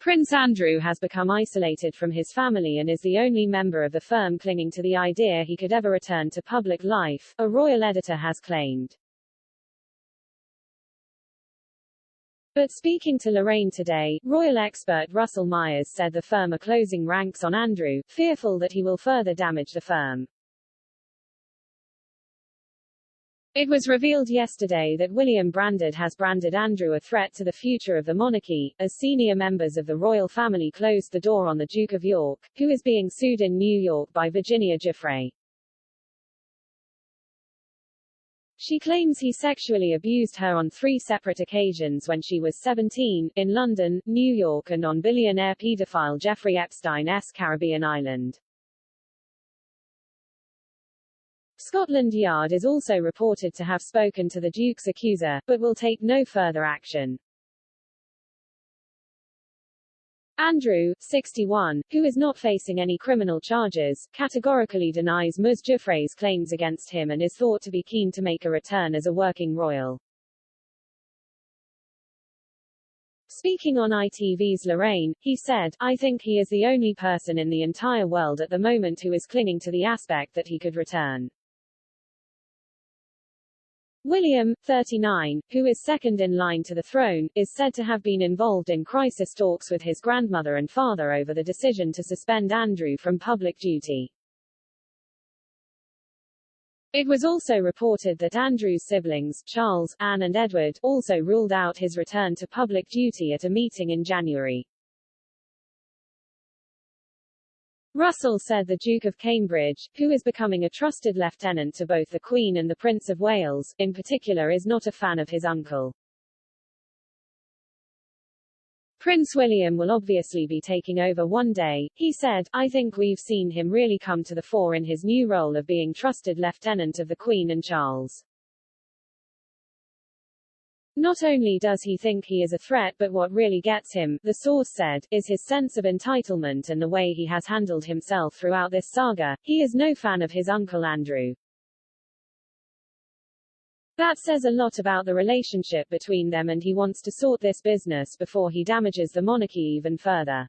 Prince Andrew has become isolated from his family and is the only member of the firm clinging to the idea he could ever return to public life, a royal editor has claimed. But speaking to Lorraine today, royal expert Russell Myers said the firm are closing ranks on Andrew, fearful that he will further damage the firm. It was revealed yesterday that William Branded has branded Andrew a threat to the future of the monarchy, as senior members of the royal family closed the door on the Duke of York, who is being sued in New York by Virginia Giuffre. She claims he sexually abused her on 3 separate occasions when she was 17, in London, New York and on billionaire pedophile Jeffrey Epstein's Caribbean island. Scotland Yard is also reported to have spoken to the Duke's accuser, but will take no further action. Andrew, 61, who is not facing any criminal charges, categorically denies Ms. Giuffre's claims against him and is thought to be keen to make a return as a working royal. Speaking on ITV's Lorraine, he said, "I think he is the only person in the entire world at the moment who is clinging to the aspect that he could return." William, 39, who is second in line to the throne, is said to have been involved in crisis talks with his grandmother and father over the decision to suspend Andrew from public duty. It was also reported that Andrew's siblings, Charles, Anne and Edward, also ruled out his return to public duty at a meeting in January. Russell said the Duke of Cambridge, who is becoming a trusted lieutenant to both the Queen and the Prince of Wales, in particular is not a fan of his uncle. Prince William will obviously be taking over one day, he said. "I think we've seen him really come to the fore in his new role of being trusted lieutenant of the Queen and Charles. Not only does he think he is a threat but what really gets him, the source said, is his sense of entitlement and the way he has handled himself throughout this saga. He is no fan of his uncle Andrew. That says a lot about the relationship between them and he wants to sort this business before he damages the monarchy even further."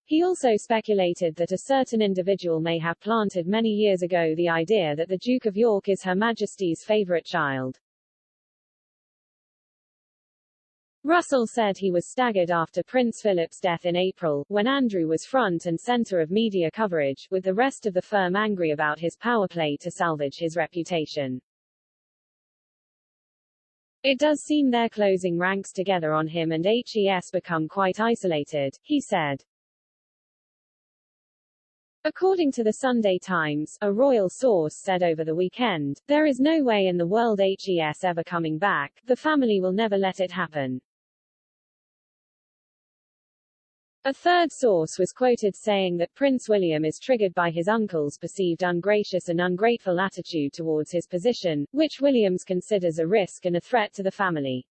He also speculated that a certain individual may have planted many years ago the idea that the Duke of York is Her Majesty's favourite child. Russell said he was staggered after Prince Philip's death in April, when Andrew was front and centre of media coverage, with the rest of the firm angry about his power play to salvage his reputation. "It does seem they're closing ranks together on him and he's become quite isolated," he said. According to the Sunday Times, a royal source said over the weekend, "There is no way in the world he's ever coming back. The family will never let it happen." A third source was quoted saying that Prince William is triggered by his uncle's perceived ungracious and ungrateful attitude towards his position, which Williams considers a risk and a threat to the family.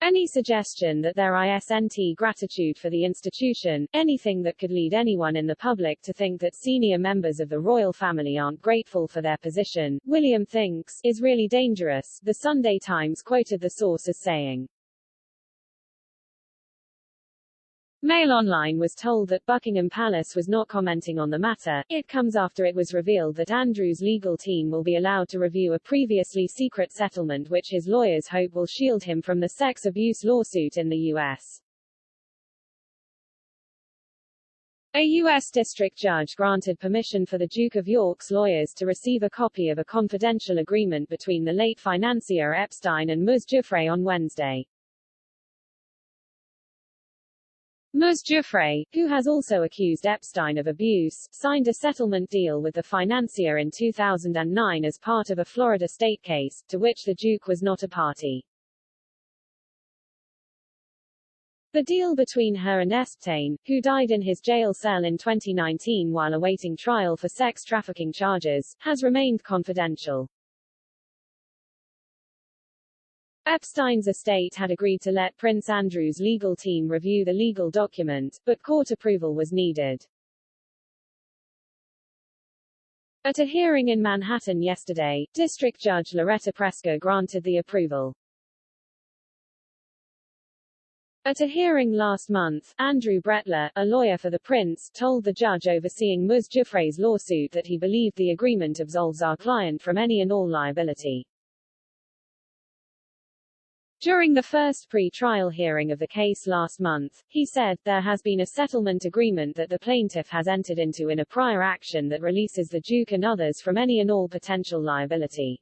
Any suggestion that there isn't gratitude for the institution, anything that could lead anyone in the public to think that senior members of the royal family aren't grateful for their position, William thinks, is really dangerous, the Sunday Times quoted the source as saying. Mail Online was told that Buckingham Palace was not commenting on the matter. It comes after it was revealed that Andrew's legal team will be allowed to review a previously secret settlement which his lawyers hope will shield him from the sex abuse lawsuit in the U.S. A U.S. district judge granted permission for the Duke of York's lawyers to receive a copy of a confidential agreement between the late financier Epstein and Ms. Giuffre on Wednesday. Ms. Giuffre, who has also accused Epstein of abuse, signed a settlement deal with the financier in 2009 as part of a Florida state case, to which the Duke was not a party. The deal between her and Epstein, who died in his jail cell in 2019 while awaiting trial for sex trafficking charges, has remained confidential. Epstein's estate had agreed to let Prince Andrew's legal team review the legal document, but court approval was needed. At a hearing in Manhattan yesterday, District Judge Loretta Preska granted the approval. At a hearing last month, Andrew Brettler, a lawyer for the prince, told the judge overseeing Ms. Giuffre's lawsuit that he believed the agreement absolves our client from any and all liability. During the first pre-trial hearing of the case last month, he said, there has been a settlement agreement that the plaintiff has entered into in a prior action that releases the Duke and others from any and all potential liability.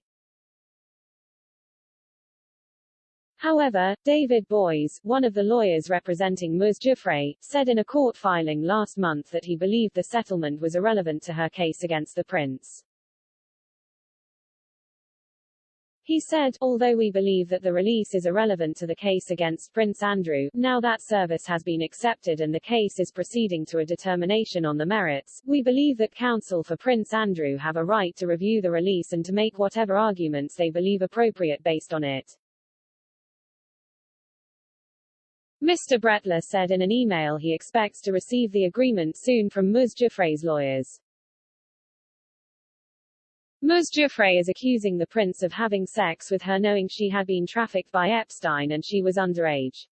However, David Boies, one of the lawyers representing Ms. Giuffre, said in a court filing last month that he believed the settlement was irrelevant to her case against the prince. He said, although we believe that the release is irrelevant to the case against Prince Andrew, now that service has been accepted and the case is proceeding to a determination on the merits, we believe that counsel for Prince Andrew have a right to review the release and to make whatever arguments they believe appropriate based on it. Mr. Brettler said in an email he expects to receive the agreement soon from Ms. Giuffre's lawyers. Ms. Giuffre is accusing the prince of having sex with her knowing she had been trafficked by Epstein and she was underage.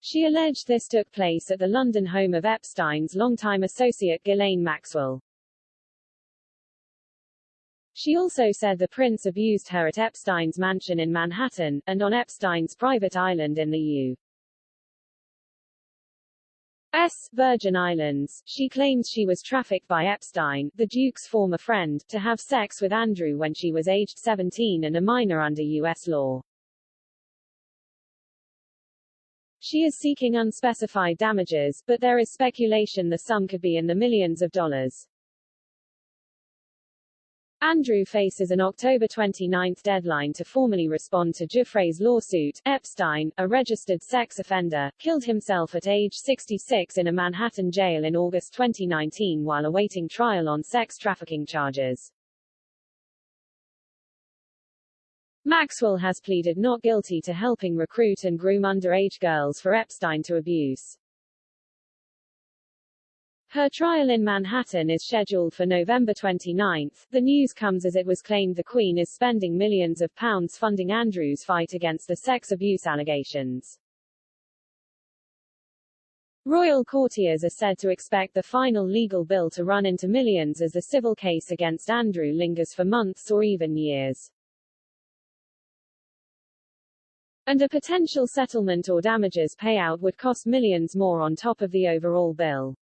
She alleged this took place at the London home of Epstein's longtime associate Ghislaine Maxwell. She also said the prince abused her at Epstein's mansion in Manhattan, and on Epstein's private island in the U.S. Virgin Islands. She claims she was trafficked by Epstein, the Duke's former friend, to have sex with Andrew when she was aged 17 and a minor under U.S. law. She is seeking unspecified damages, but there is speculation the sum could be in the millions of dollars. Andrew faces an October 29 deadline to formally respond to Giuffre's lawsuit. Epstein, a registered sex offender, killed himself at age 66 in a Manhattan jail in August 2019 while awaiting trial on sex trafficking charges. Maxwell has pleaded not guilty to helping recruit and groom underage girls for Epstein to abuse. Her trial in Manhattan is scheduled for November 29. The news comes as it was claimed the Queen is spending millions of pounds funding Andrew's fight against the sex abuse allegations. Royal courtiers are said to expect the final legal bill to run into millions as the civil case against Andrew lingers for months or even years. And a potential settlement or damages payout would cost millions more on top of the overall bill.